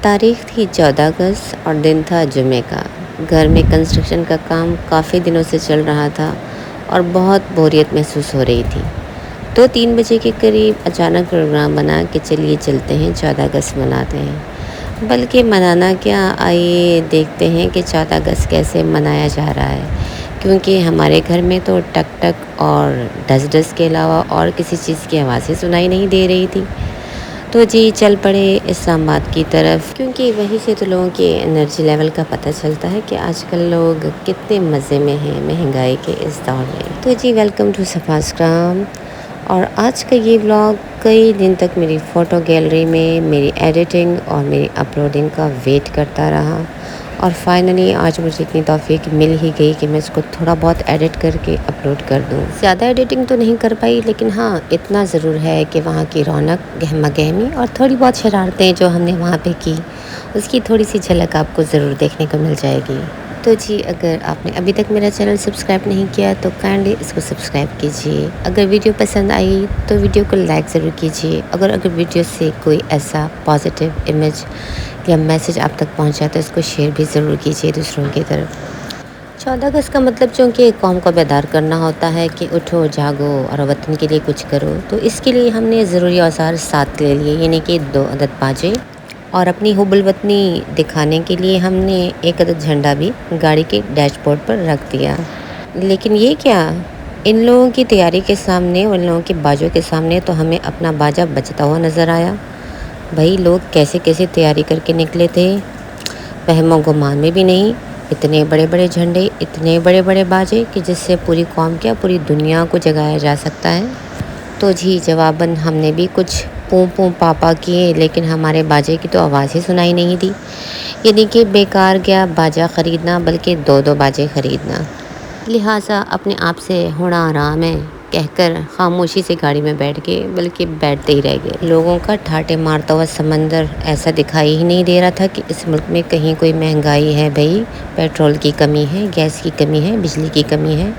تاریخ تھی 14 اگست اور دن تھا جمعے کا۔ گھر میں کنسٹرکشن کا کام کافی دنوں سے چل رہا تھا اور بہت بوریت محسوس ہو رہی تھی۔ تو 3 بجے کے قریب اچانک پروگرام بنا کہ چلیے چلتے ہیں 14 اگست مناتے ہیں۔ بلکہ منانا کیا، آئیے دیکھتے ہیں کہ 14 اگست کیسے منایا جا رہا ہے، کیونکہ ہمارے گھر میں تو ٹک ٹک اور ڈس ڈس کے علاوہ اور کسی چیز کی آوازیں سنائی نہیں دے رہی تھی۔ تو جی چل پڑے اسلام آباد کی طرف، کیونکہ وہیں سے تو لوگوں کے انرجی لیول کا پتہ چلتا ہے کہ آج کل لوگ کتنے مزے میں ہیں مہنگائی کے اس دور میں۔ تو جی ویلکم ٹو صفاس کرام، اور آج کا یہ ولاگ کئی دن تک میری فوٹو گیلری میں میری ایڈیٹنگ اور میری اپلوڈنگ کا ویٹ کرتا رہا، اور فائنلی آج مجھے اتنی توفیق مل ہی گئی کہ میں اس کو تھوڑا بہت ایڈٹ کر کے اپلوڈ کر دوں۔ زیادہ ایڈیٹنگ تو نہیں کر پائی، لیکن ہاں اتنا ضرور ہے کہ وہاں کی رونق، گہما گہمی اور تھوڑی بہت شرارتیں جو ہم نے وہاں پہ کی، اس کی تھوڑی سی جھلک آپ کو ضرور دیکھنے کو مل جائے گی۔ تو جی اگر آپ نے ابھی تک میرا چینل سبسکرائب نہیں کیا تو کائنڈلی اس کو سبسکرائب کیجیے۔ اگر ویڈیو پسند آئی تو ویڈیو کو لائک ضرور کیجیے۔ اگر ویڈیو سے کوئی ایسا پازیٹیو امیج یا میسج آپ تک پہنچا تو اس کو شیئر بھی ضرور کیجیے دوسروں کی طرف۔ 14 اگست کا مطلب چونکہ قوم کو بیدار کرنا ہوتا ہے کہ اٹھو جاگو اور وطن کے لیے کچھ کرو، تو اس کے لیے ہم نے ضروری اوزار ساتھ لے لیے، یعنی کہ 2 عدد باجے، اور اپنی حب الوطنی دکھانے کے لیے ہم نے 1 عدد جھنڈا بھی گاڑی کے ڈیش بورڈ پر رکھ دیا۔ لیکن یہ کیا، ان لوگوں کی تیاری کے سامنے، ان لوگوں کے باجوں کے سامنے تو ہمیں اپنا باجا بجتا ہوا نظر آیا۔ بھائی لوگ کیسے کیسے تیاری کر کے نکلے تھے، وہم و گمان میں بھی نہیں۔ اتنے بڑے بڑے جھنڈے، اتنے بڑے بڑے باجے کہ جس سے پوری قوم کیا پوری دنیا کو جگایا جا سکتا ہے۔ تو جی جواباً ہم نے بھی کچھ پوں پوں پاپا کیے، لیکن ہمارے باجے کی تو آواز ہی سنائی نہیں دی، یعنی کہ بیکار گیا باجا خریدنا، بلکہ 2 باجے خریدنا۔ لہٰذا اپنے آپ سے ہونا آرام ہے کہہ کر خاموشی سے گاڑی میں بیٹھ گئے، بلکہ بیٹھتے ہی رہ گئے۔ لوگوں کا ٹھاٹے مارتا ہوا سمندر ایسا دکھائی ہی نہیں دے رہا تھا کہ اس ملک میں کہیں کوئی مہنگائی ہے، بھائی پیٹرول کی کمی ہے، گیس کی کمی ہے، بجلی کی کمی ہے،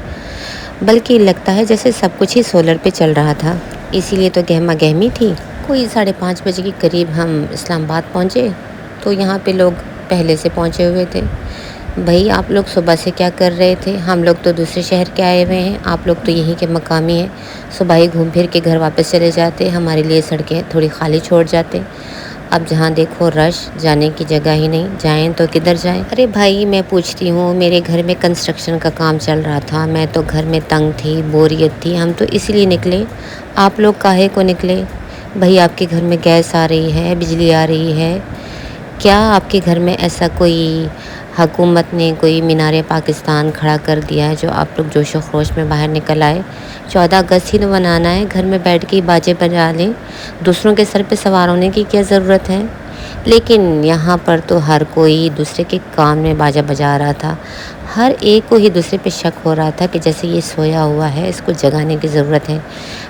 بلکہ لگتا ہے جیسے سب کچھ ہی سولر پہ چل رہا تھا۔ اسی لیے تو گہما گہمی تھی۔ کوئی 5:30 بجے کے قریب ہم اسلام آباد پہنچے تو یہاں پہ لوگ پہلے سے پہنچے ہوئے تھے۔ بھائی آپ لوگ صبح سے کیا کر رہے تھے؟ ہم لوگ تو دوسرے شہر کے آئے ہوئے ہیں، آپ لوگ تو یہیں کے مقامی ہیں، صبح ہی گھوم پھر کے گھر واپس چلے جاتے، ہمارے لیے سڑکیں تھوڑی خالی چھوڑ جاتے۔ اب جہاں دیکھو رش، جانے کی جگہ ہی نہیں، جائیں تو کدھر جائیں؟ ارے بھائی میں پوچھتی ہوں، میرے گھر میں کنسٹرکشن کا کام چل رہا تھا، میں تو گھر میں تنگ تھی، بوریت تھی، ہم تو اس لیے نکلے، آپ لوگ کاہے کو نکلے؟ بھائی آپ کے گھر میں گیس آ رہی ہے، بجلی آ رہی ہے، کیا آپ کے گھر میں ایسا کوئی حکومت نے کوئی مینار پاکستان کھڑا کر دیا ہے جو آپ لوگ جوش و خروش میں باہر نکل آئے؟ 14 اگست ہی تو منانا ہے، گھر میں بیٹھ کے باجے بجا لیں، دوسروں کے سر پہ سوار ہونے کی کیا ضرورت ہے؟ لیکن یہاں پر تو ہر کوئی دوسرے کے کام میں باجا بجا رہا تھا، ہر ایک کو ہی دوسرے پہ شک ہو رہا تھا کہ جیسے یہ سویا ہوا ہے، اس کو جگانے کی ضرورت ہے،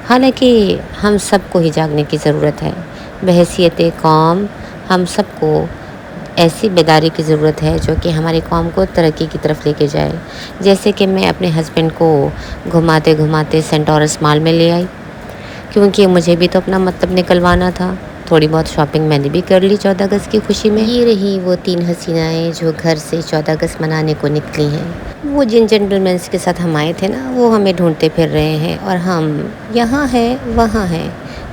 حالانکہ ہم سب کو ہی جاگنے کی ضرورت ہے۔ بحیثیت قوم ہم سب کو ایسی بیداری کی ضرورت ہے جو کہ ہماری قوم کو ترقی کی طرف لے کے جائے۔ جیسے کہ میں اپنے ہسبینڈ کو گھماتے گھماتے سینٹورس مال میں لے آئی، کیونکہ مجھے بھی تو اپنا مطلب نکلوانا تھا، تھوڑی بہت شاپنگ میں نے بھی کر لی 14 اگست کی خوشی میں۔ یہ رہی وہ 3 حسینائیں جو گھر سے 14 اگست منانے کو نکلی ہیں۔ وہ جن جنٹلمینس کے ساتھ ہم آئے تھے نا، وہ ہمیں ڈھونڈتے پھر رہے ہیں، اور ہم یہاں ہیں وہاں ہیں۔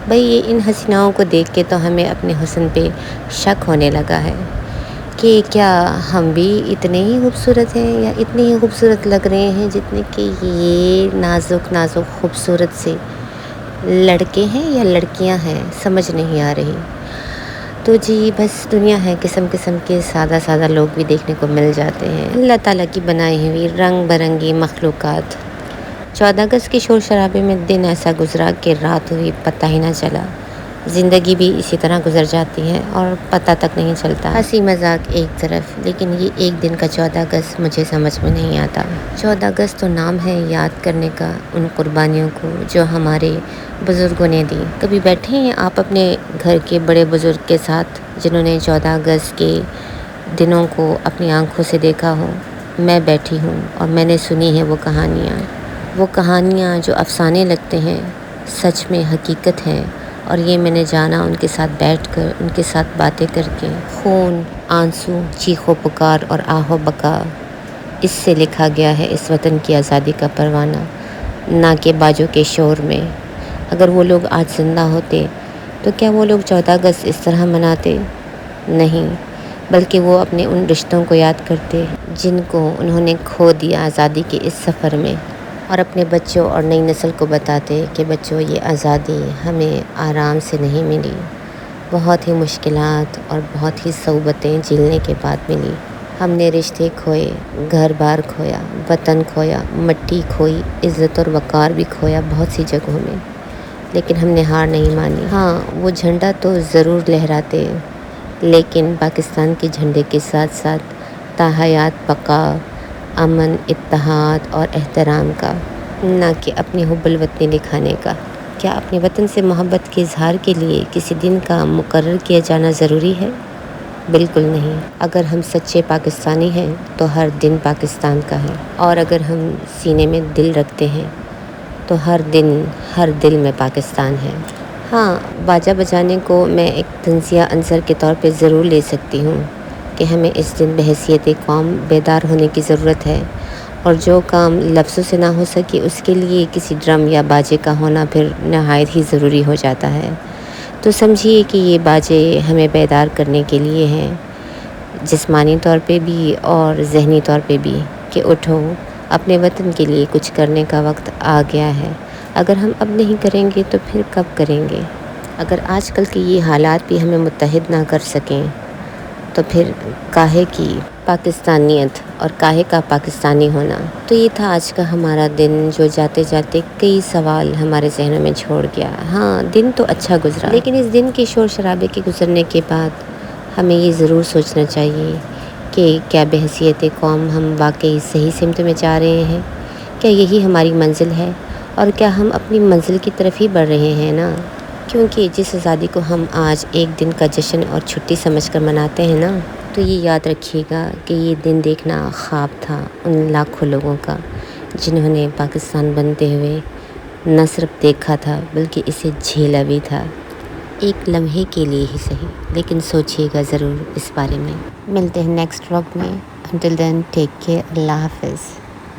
بھئی یہ ان حسیناؤں کو دیکھ کے تو ہمیں اپنے حسن پہ شک ہونے لگا ہے کہ کیا ہم بھی اتنے ہی خوبصورت ہیں یا اتنے ہی خوبصورت لگ رہے ہیں جتنے کہ یہ نازک نازک خوبصورت سے لڑکے ہیں یا لڑکیاں ہیں، سمجھ نہیں آ رہی۔ تو جی بس دنیا ہے، قسم قسم کے سادہ سادہ لوگ بھی دیکھنے کو مل جاتے ہیں، اللہ تعالیٰ کی بنائی ہوئی رنگ برنگی مخلوقات۔ 14 اگست کے شور شرابے میں دن ایسا گزرا کہ رات ہوئی پتہ ہی نہ چلا، زندگی بھی اسی طرح گزر جاتی ہے اور پتہ تک نہیں چلتا۔ ہنسی مذاق ایک طرف، لیکن یہ ایک دن کا 14 اگست مجھے سمجھ میں نہیں آتا۔ 14 اگست تو نام ہے یاد کرنے کا ان قربانیوں کو جو ہمارے بزرگوں نے دی۔ کبھی بیٹھے ہیں آپ اپنے گھر کے بڑے بزرگ کے ساتھ جنہوں نے 14 اگست کے دنوں کو اپنی آنکھوں سے دیکھا ہو؟ میں بیٹھی ہوں اور میں نے سنی ہے وہ کہانیاں جو افسانے لگتے ہیں، سچ میں حقیقت ہیں اور یہ میں نے جانا ان کے ساتھ بیٹھ کر، ان کے ساتھ باتیں کر کے۔ خون، آنسو، چیخ و پکار اور آہ و بکا، اس سے لکھا گیا ہے اس وطن کی آزادی کا پروانہ، نہ کہ باجوں کے شور میں۔ اگر وہ لوگ آج زندہ ہوتے تو کیا وہ لوگ 14 اگست اس طرح مناتے؟ نہیں، بلکہ وہ اپنے ان رشتوں کو یاد کرتے جن کو انہوں نے کھو دیا آزادی کے اس سفر میں، اور اپنے بچوں اور نئی نسل کو بتاتے کہ بچوں، یہ آزادی ہمیں آرام سے نہیں ملی، بہت ہی مشکلات اور بہت ہی صعوبتیں جھیلنے کے بعد ملی۔ ہم نے رشتے کھوئے، گھر بار کھویا، وطن کھویا، مٹی کھوئی، عزت اور وقار بھی کھویا بہت سی جگہوں میں، لیکن ہم نے ہار نہیں مانی۔ ہاں، وہ جھنڈا تو ضرور لہراتے، لیکن پاکستان کے جھنڈے کے ساتھ ساتھ تاحیات بقا، امن، اتحاد اور احترام کا، نہ کہ اپنی حب الوطنی دکھانے کا۔ کیا اپنے وطن سے محبت کے اظہار کے لیے کسی دن کا مقرر کیا جانا ضروری ہے؟ بالکل نہیں۔ اگر ہم سچے پاکستانی ہیں تو ہر دن پاکستان کا ہے، اور اگر ہم سینے میں دل رکھتے ہیں تو ہر دن ہر دل میں پاکستان ہے۔ ہاں، باجا بجانے کو میں ایک تنزیہ عنصر کے طور پہ ضرور لے سکتی ہوں کہ ہمیں اس دن بحیثیت قوم بیدار ہونے کی ضرورت ہے، اور جو کام لفظوں سے نہ ہو سکے اس کے لیے کسی ڈرم یا باجے کا ہونا پھر نہایت ہی ضروری ہو جاتا ہے۔ تو سمجھیے کہ یہ باجے ہمیں بیدار کرنے کے لیے ہیں، جسمانی طور پہ بھی اور ذہنی طور پہ بھی، کہ اٹھو، اپنے وطن کے لیے کچھ کرنے کا وقت آ گیا ہے۔ اگر ہم اب نہیں کریں گے تو پھر کب کریں گے؟ اگر آج کل کے یہ حالات بھی ہمیں متحد نہ کر سکیں تو پھر کاہے کی پاکستانیت اور کاہے کا پاکستانی ہونا؟ تو یہ تھا آج کا ہمارا دن، جو جاتے جاتے کئی سوال ہمارے ذہنوں میں چھوڑ گیا۔ ہاں، دن تو اچھا گزرا، لیکن اس دن کے شور شرابے کے گزرنے کے بعد ہمیں یہ ضرور سوچنا چاہیے کہ کیا بحیثیت قوم ہم واقعی صحیح سمت میں جا رہے ہیں؟ کیا یہی ہماری منزل ہے؟ اور کیا ہم اپنی منزل کی طرف ہی بڑھ رہے ہیں نا؟ کیونکہ جس آزادی کو ہم آج ایک دن کا جشن اور چھٹی سمجھ کر مناتے ہیں نا، تو یہ یاد رکھیے گا کہ یہ دن دیکھنا خواب تھا ان لاکھوں لوگوں کا جنہوں نے پاکستان بنتے ہوئے نہ صرف دیکھا تھا بلکہ اسے جھیلا بھی تھا، ایک لمحے کے لیے ہی صحیح، لیکن سوچیے گا ضرور اس بارے میں۔ ملتے ہیں نیکسٹ وقت میں۔ انٹل دین ٹیک کیئر، اللہ حافظ۔